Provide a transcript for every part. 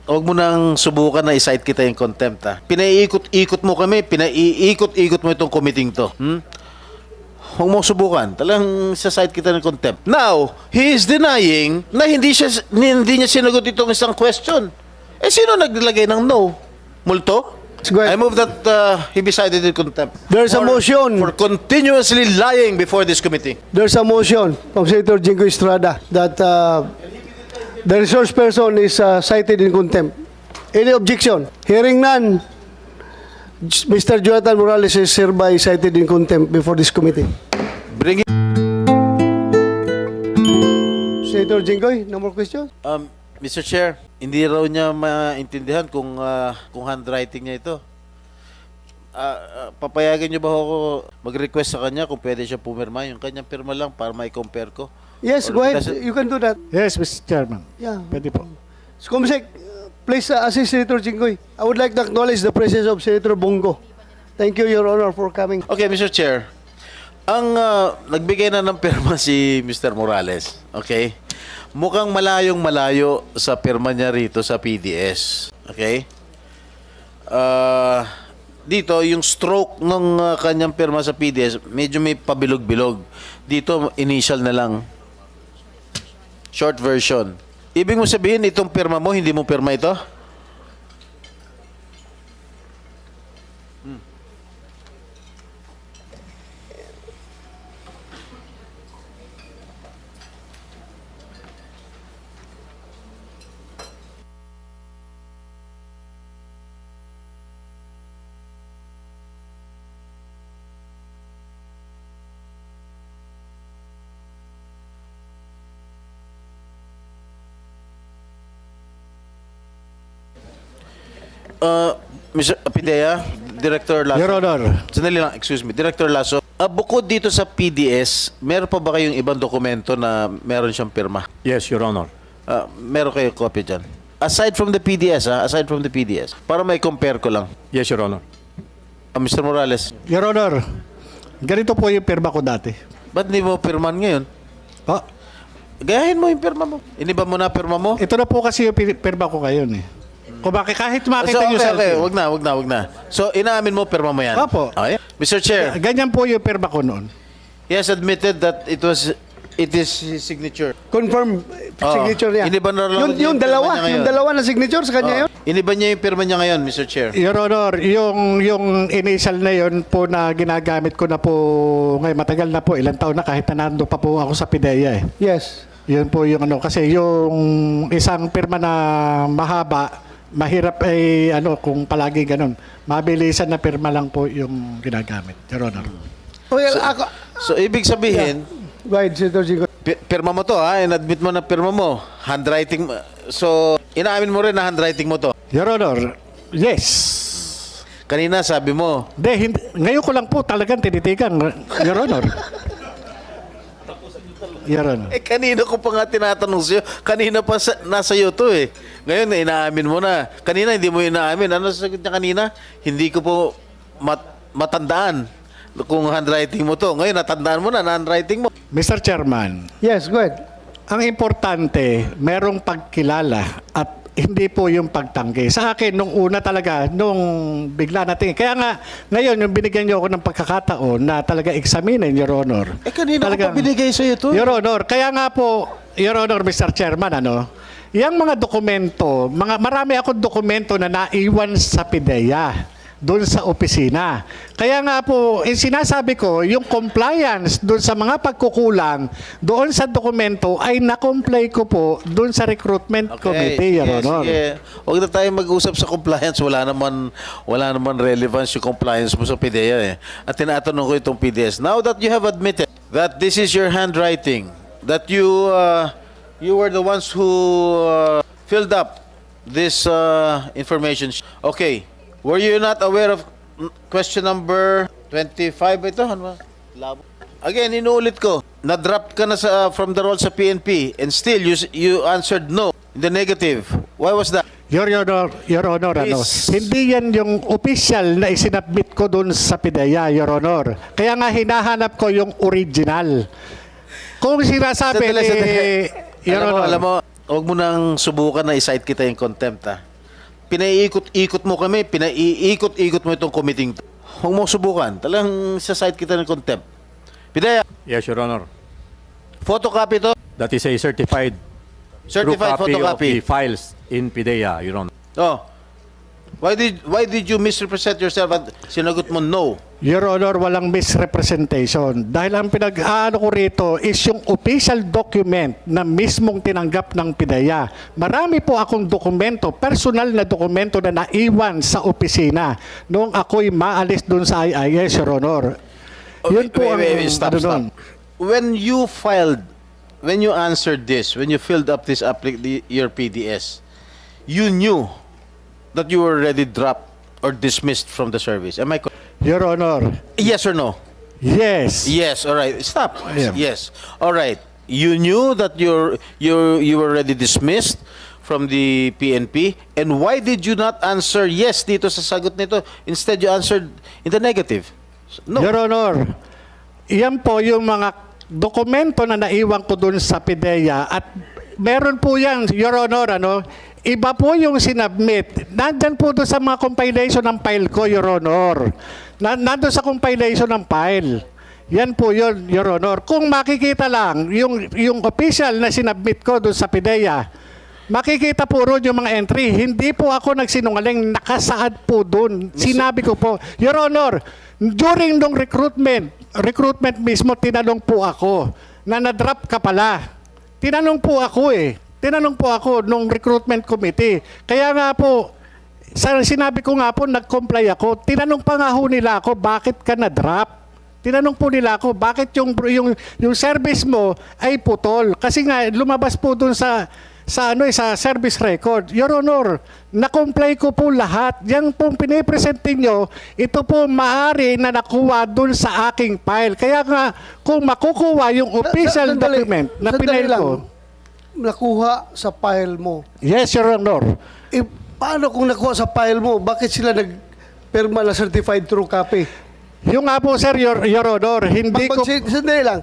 Huwag mo nang subukan na i-cite kita yung contempt, ha? Pinaiikot-ikot mo kami, pinaiikot-ikot mo itong committing to. Huwag mo subukan. Talagang sa-cite kita ng contempt. Now, he is denying na hindi niya sinagot itong isang question. Eh, sino naglagay ng no? Multo? I move that he be cited in contempt. There's a motion. For continuously lying before this committee. There's a motion from Senator Jingo Estrada that the resource person is cited in contempt. Any objection? Hearing none, Mr. Jonathan Morales is hereby cited in contempt before this committee. Bring it. Senator Jinggoy, no more questions? Mr. Chair, hindi raw niya maintindihan kung handwriting niya ito. Papayagan niyo ba ako mag-request sa kanya kung pwede siya pumirma? Yung kanyang pirma lang para mai-compare ko. Yes, go ahead. You can do that. Yes, Mr. Chairman. Yeah. Pwede po. Comsec, please assist Senator Jinggoy. I would like to acknowledge the presence of Senator Bongo. Thank you, Your Honor, for coming. Okay, Mr. Chair. Ang nagbigay na ng pirma si Mr. Morales. Okay? Mukhang malayong-malayo sa pirma niya rito sa PDS. Okay? Dito, yung stroke ng kanyang pirma sa PDS, medyo may pabilog-bilog. Dito, initial na lang. Short version. Ibig mo sabihin, itong pirma mo, hindi mo pirma ito? Mr. Pidea, Director Lasso. Your Honor. Sandali lang, excuse me. Director Lasso, bukod dito sa PDS, meron pa ba kayong ibang dokumento na meron siyang pirma? Yes, Your Honor. Meron kayo copy dyan? Aside from the PDS, aside from the PDS, para may compare ko lang. Yes, Your Honor. Mr. Morales, Your Honor, ganito po yung pirma ko dati. ba't hindi mo pirman ngayon? Oh, Gayahin mo yung pirma mo. Iniba mo na pirma mo? ito na po kasi yung pirma ko ngayon eh. Kung bakit kahit makita nyo sa... Okay. Wag na. So, inaamin mo, pirma mo yan? Opo. Okay. Mr. Chair, Ganyan po yung pirma ko noon. he has admitted that it is his signature. Confirm signature niya. Iniba na lang Yung dalawa, pirma niya yung ngayon. dalawa na signature sa kanya yun. Iniba niya yung pirma niya ngayon, Mr. Chair. Your Honor, yung initial na yun po na ginagamit ko na po ngayon, matagal na po, ilang taon na kahit na nando pa po ako sa PIDEA eh. Yes. Yun po yung ano, kasi yung isang pirma na mahaba, mahirap ay kung palagi ganun. Mabilisan na pirma lang po yung ginagamit, Your Honor. Well, ako... So, ibig sabihin, Go ahead, Senator Jinggoy. pirma mo to, in-admit mo na pirma mo. Handwriting, so, inaamin mo rin na handwriting mo to. Your Honor, yes. Kanina sabi mo, Hindi, ngayon ko lang po talagang tinitigan, Your Honor. Your Honor. kanina ko pa nga tinatanong sa'yo. Kanina pa nasa iyo to eh. Ngayon, inaamin mo na. Kanina, hindi mo inaamin. Ano sagot niya kanina? Hindi ko po matandaan kung handwriting mo to. Ngayon, natandaan mo na handwriting mo. Mr. Chairman, Yes, go ahead. ang importante, merong pagkilala at hindi po yung pagtanggi. Sa akin, nung una talaga, nung bigla natin. Kaya nga, ngayon, yung binigyan niyo ako ng pagkakataon na talaga examinin, Your Honor. Kanina ko pa binigay sa'yo to. Your Honor, kaya nga po, Your Honor, Mr. Chairman, yung mga dokumento, marami akong dokumento na naiwan sa PIDEA doon sa opisina. Kaya nga po, sinasabi ko, yung compliance doon sa mga pagkukulang doon sa dokumento ay na-comply ko po doon sa recruitment committee, Your Honor. Sige. Huwag na tayo mag-usap sa compliance. Wala naman relevance yung compliance mo sa PDEA eh. At tinatanong ko itong PDS. Now that you have admitted that this is your handwriting, that you were the ones who filled up this information. Okay. Were you not aware of question number 25 ito? Ano ba? Labo. Again, inuulit ko. Na-drop ka na from the role sa PNP and still you answered no in the negative. Why was that? Your Honor, Please. hindi yan yung official na isinabit ko doon sa PIDEA, Your Honor. Kaya nga hinahanap ko yung original. Kung sinasabi Sandali. Your Honor. Alam mo, huwag mo nang subukan na i-cite kita yung contempt, ha? pinaiikot-ikot mo kami, pinaiikot-ikot mo itong committee. Huwag mo subukan. Talagang sa-cite kita ng contempt. Pidea, Yes, Your Honor. photocopy to. That is a certified Certified true copy of photocopy. the files in PIDEA, Your Honor. Oh. Why did you misrepresent yourself at sinagot mo no? Your Honor, walang misrepresentation. Dahil ang pinag-aano ko rito is yung official document na mismong tinanggap ng PIDEA. Marami po akong dokumento, personal na dokumento na naiwan sa opisina noong ako'y maalis doon sa IIS, Your Honor. Yun po ang Stop. nun. When you answered this, when you filled up this your PDS, you knew that you were already dropped or dismissed from the service. Am I correct? Your Honor, Yes or no? yes. Yes. All right. Stop. Yeah. Yes. All right. You knew that you were already dismissed from the PNP, and why did you not answer yes dito sa sagot nito? Instead, you answered in the negative. No. Your Honor, iyan po yung mga dokumento na naiwan ko dun sa PIDEA at meron po yan, Your Honor, iba po yung sinubmit. Nandyan po doon sa mga compilation ng file ko, Your Honor. Nandun sa compilation ng file. Yan po yun, Your Honor. Kung makikita lang, yung official na sinubmit ko doon sa PIDEA, makikita po roon yung mga entry. Hindi po ako nagsinungaling, nakasaad po doon. Sinabi ko po, Your Honor, during nung recruitment mismo, tinanong po ako na na-drop ka pala. Tinanong po ako nung recruitment committee. Kaya nga po, sinabi ko nga po, nag-comply ako. Tinanong pa nga ho nila ako, bakit ka na-drop? Tinanong po nila ako, bakit yung service mo ay putol? Kasi nga, lumabas po dun sa service record. Your Honor, na-comply ko po lahat. Yan pong pinipresente nyo, ito po maaari na nakuha dun sa aking file. Kaya nga, kung makukuha yung official document na pinail ko. Nakuha sa file mo. Yes, Your Honor. Eh, paano kung nakuha sa file mo? Bakit sila nagpirma na certified true copy? Yung nga po, sir, Your Honor, hindi ko... Sandali lang.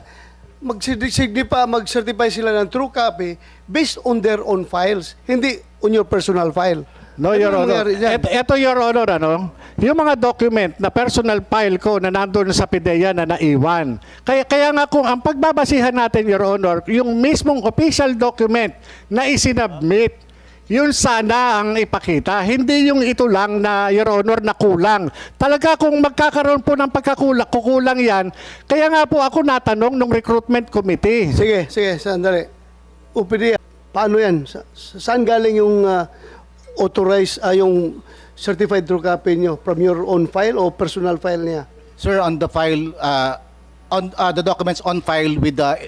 Mag-certify sila ng true copy based on their own files, hindi on your personal file. No, Ano Your ang Honor. mangyari dyan? Ito, Your Honor, yung mga document na personal file ko na nandun sa PIDEA na naiwan. Kaya nga kung ang pagbabasihan natin, Your Honor, yung mismong official document na isinubmit, yun sana ang ipakita. Hindi yung ito lang na, Your Honor, na kulang. Talaga kung magkakaroon po ng kukulang yan, kaya nga po ako natanong ng recruitment committee. Sige, sandali. UPD, paano yan? Saan galing yung authorized, yung certified true copy nyo? From your own file o personal file niya? Sir, on the file, on the documents on file with the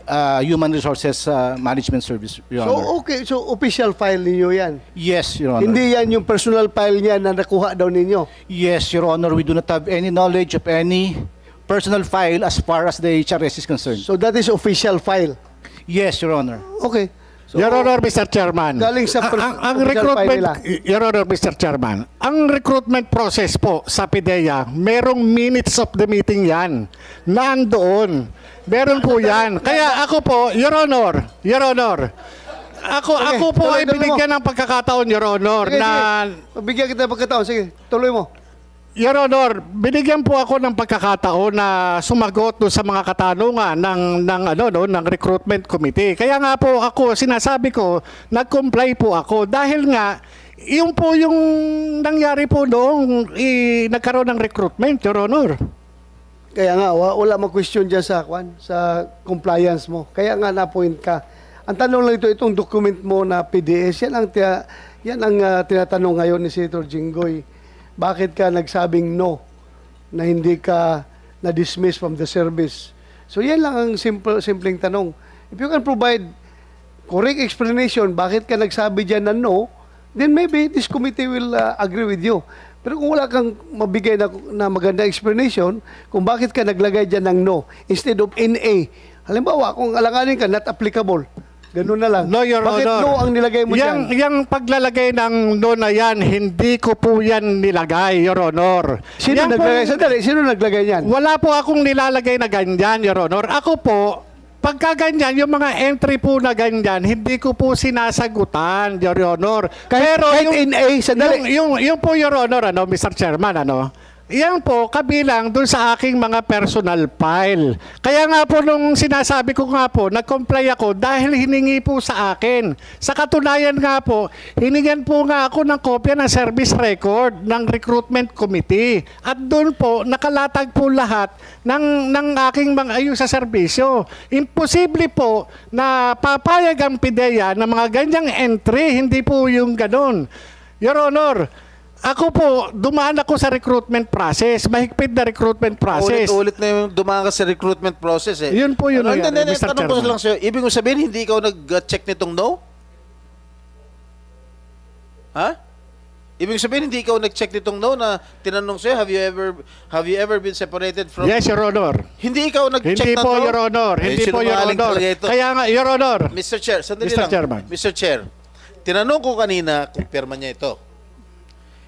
Human Resources Management Service, Your Honor. So, okay. So, official file ninyo yan. Yes, Your Honor. Hindi yan yung personal file niya na nakuha daw ninyo. Yes, Your Honor. We do not have any knowledge of any personal file as far as the HRS is concerned. So, that is official file. Yes, Your Honor. Okay. So, Your Honor, Mr. Chairman. galing sa ang official recruitment, file nila. Your Honor, Mr. Chairman, ang recruitment process po sa PIDEA, merong minutes of the meeting yan. Nandoon. Meron po yan. Kaya ako po, Your Honor, ako po tuloy ay mo. binigyan ng pagkakataon, Your Honor, Sige, na... sige. Bigyan kita ng pagkataon. Sige, tuloy mo. Your Honor, binigyan po ako ng pagkakataon na sumagot doon sa mga katanungan ng recruitment committee. Kaya nga po ako, sinasabi ko, nag-comply po ako dahil nga yung po yung nangyari po noong nagkaroon ng recruitment, Your Honor. Kaya nga, wala mag-question dyan sa compliance mo. Kaya nga na-point ka. Ang tanong lang ito, itong document mo na PDS, yan ang tinatanong ngayon ni Senator Jinggoy. Bakit ka nagsabing no na hindi ka na-dismiss from the service? So yan lang ang simpleng tanong. If you can provide correct explanation, bakit ka nagsabi dyan na no, then maybe this committee will agree with you. Pero kung wala kang mabigay na maganda explanation, kung bakit ka naglagay dyan ng no instead of NA. Halimbawa, kung alanganin ka, not applicable. Ganun na lang. No, Your Bakit Honor. no ang nilagay mo dyan? Yang paglalagay ng no na yan, hindi ko po yan nilagay, Your Honor. Sino Yan naglagay? pong- Sandali, sino naglagay yan? Wala po akong nilalagay na ganyan, Your Honor. Ako po, pagka ganyan, yung mga entry po na ganyan, hindi ko po sinasagutan, Your Honor. Kahit in A, sandali. Yung po, Your Honor, Mr. Chairman, yan po, kabilang dun sa aking mga personal file. Kaya nga po nung sinasabi ko nga po, nag-comply ako dahil hiningi po sa akin. Sa katunayan nga po, hiningan po nga ako ng kopya ng service record ng recruitment committee. At doon po, nakalatag po lahat ng aking mga ayun sa serbisyo. Imposible po na papayag ang PIDEA ng mga ganyang entry, hindi po yung ganun. Your Honor, ako po, dumaan ako sa recruitment process. Mahigpit na recruitment process. Ulit-ulit na yung dumaan ka sa recruitment process eh. Yun po yun, Ano, yan, hindi, Mr. tanong ko Chairman. lang sa'yo, ibig mo sabihin, hindi ikaw nag-check nitong no? Ha? Ibig sabihin, hindi ikaw nag-check nitong no na tinanong sa'yo, have you ever been separated from... Yes, Your Honor. Hindi ikaw nag-check Hindi ng po, no? Your Honor. Hindi Eh, po, Your sinungaling Honor. talaga ito. Kaya nga, Your Honor. Mr. Chair, sandali Mr. lang. Chairman. Mr. Chair, tinanong ko kanina kung pirma niya ito.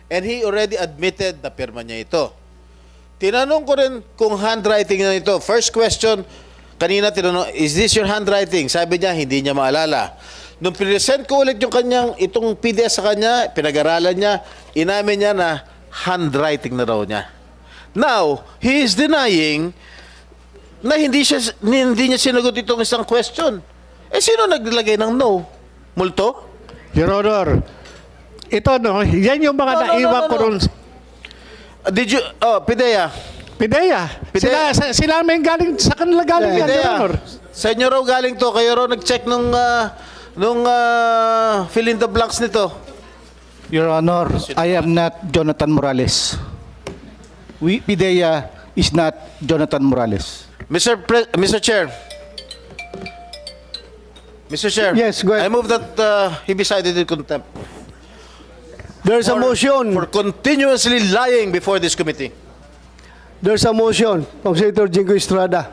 And he already admitted na pirma niya ito. Tinanong ko rin kung handwriting na ito. First question, kanina tinanong, is this your handwriting? Sabi niya, hindi niya maalala. Nung present ko ulit yung kanyang, itong PDF sa kanya, pinag-aralan niya, inamin niya na handwriting na raw niya. Now, he is denying na hindi niya sinagot itong isang question. Eh, sino naglagay ng no? Multo? Your Honor, ito yan yung mga naiwan ko ron. Did you, PIDEA, PIDEA. PIDEA. Sila may galing, sa kanila galing yan, Your PIDEA, Honor. sa inyo raw galing to, kayo raw nag-check nung fill in the blanks nito. Your Honor, I am not Jonathan Morales. PIDEA is not Jonathan Morales. Mr. Chair. Mr. Chair. Yes, go ahead. I move that he be cited in contempt. There's a motion. For continuously lying before this committee. There's a motion from Senator Jingo Estrada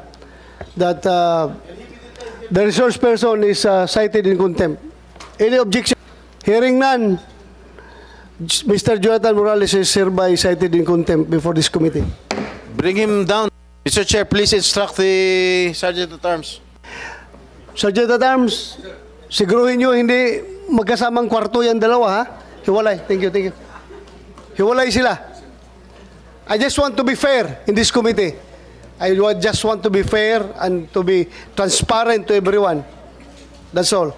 that the resource person is cited in contempt. Any objection? Hearing none, Mr. Jonathan Morales is hereby cited in contempt before this committee. Bring him down. Mr. Chair, please instruct the Sergeant at Arms. Sergeant at Arms, siguruhin nyo hindi magkasamang kwarto yan dalawa, ha? Hiwalay. Thank you. Hiwalay sila. I just want to be fair in this committee. Just want to be fair and to be transparent to everyone. That's all.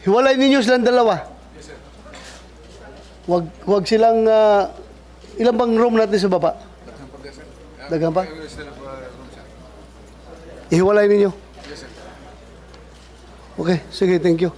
Hiwalay ninyo silang dalawa. Wag silang... ilan bang room natin sa baba? Daghang pa? Ihiwalay ninyo. Okay, sige, thank you.